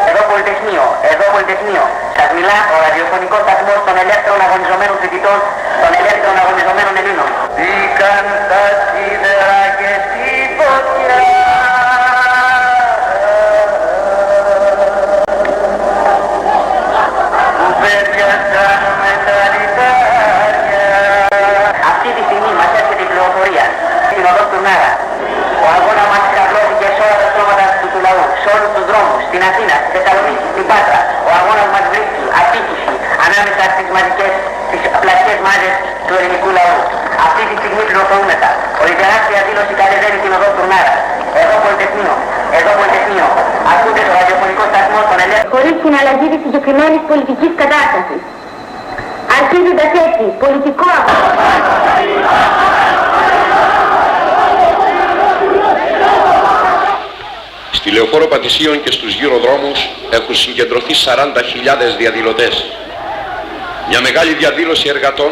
Εδώ Πολυτεχνείο. Σας μιλά ο ραδιοφωνικός σταθμός των ελεύθερων αγωνιζομένων φοιτητών, των ελεύθερων αγωνιζομένων Ελλήνων. Μπήκαν τα σίδερα και στη φωτιά. Που πέτιασαν με τα λιτάρια. Αυτή τη στιγμή μας έρχεται η πληροφορία στην οδό του Νάρα. Ο αγώνα μας ξαπλώθηκε σε όλα τα στρώματα του λαού, σε όλους τους δρόμους, στην Αθήνα, στη Θεσσαλονίκη, στην Πάτρα. Ο αγώνας μας βρίσκει απίκηση ανάμεσα στις πλατιές μάζες του ελληνικού λαού. Αυτή τη στιγμή πληροφορούμεθα ότι η τεράστια δήλωση κατεβαίνει την οδό του Νάρα. Εδώ Πολυτεχνείο. Εδώ Πολυτεχνείο. Ακούτε το ραδιοφωνικό σταθμό των ελεύθερων. Χωρίς την αλλαγή της συγκεκριμένης πολιτικής κατάστασης. Αρχίζοντας έτσι, πολιτικό αγώνα. Στη Λεωφόρο Πατησίων και στους γύρω δρόμους έχουν συγκεντρωθεί 40.000 διαδηλωτές. Μια μεγάλη διαδήλωση εργατών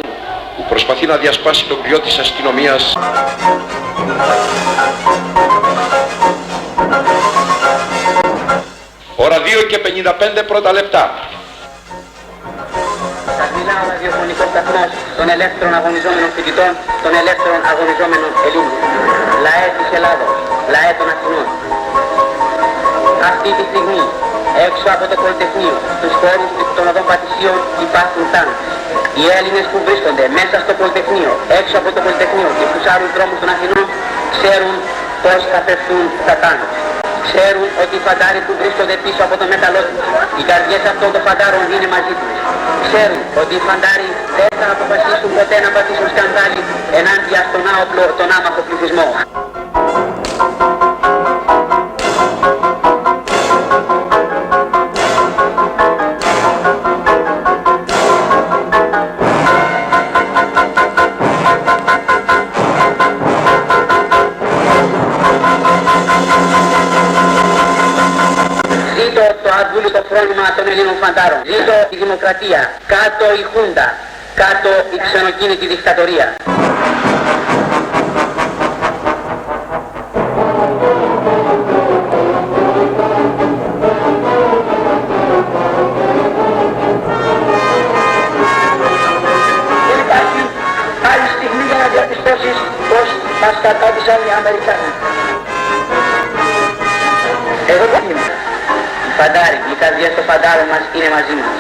που προσπαθεί να διασπάσει το κλειό της αστυνομίας. Ώρα 2 και 55 πρώτα λεπτά. Σας μιλάω ο ραδιοφωνικός σταθμός των ελεύθερων αγωνιζόμενων φοιτητών, των ελεύθερων αγωνιζόμενων Ελλήνων. Λαέ της Ελλάδος, λαέ των Αθηνών. Αυτή τη στιγμή, έξω από το Πολυτεχνείο, στους χώρους των οδών Πατησίων υπάρχουν τάγκ. Οι Έλληνες που βρίσκονται μέσα στο Πολυτεχνείο, έξω από το Πολυτεχνείο και στους άλλους δρόμους των Αθηνών, ξέρουν πώς θα πεθούν τα τάγκ. Ξέρουν ότι οι φαντάροι που βρίσκονται πίσω από το μέταλλό τους, οι καρδιές αυτών των φαντάρων είναι μαζί τους. Ξέρουν ότι οι φαντάροι δεν θα αποφασίσουν ποτέ να πατήσουν σκανδάλι ενάντια στον άοπλο, τον άμαχο πληθυσμό. Ζήτω το αδούλητο φρόνημα των Ελλήνων φαντάρων. Ζήτω η δημοκρατία. Κάτω η Χούντα. Κάτω η ξενοκίνητη δικτατορία. Δεν υπάρχει άλλη στιγμή για να διαπιστώσεις πως μας κατάδυσαν οι Αμερικάνοι. Εγώ δεν είμαι. Οι φαντάροι, οι καρδιές των φαντάρων μας είναι μαζί μας.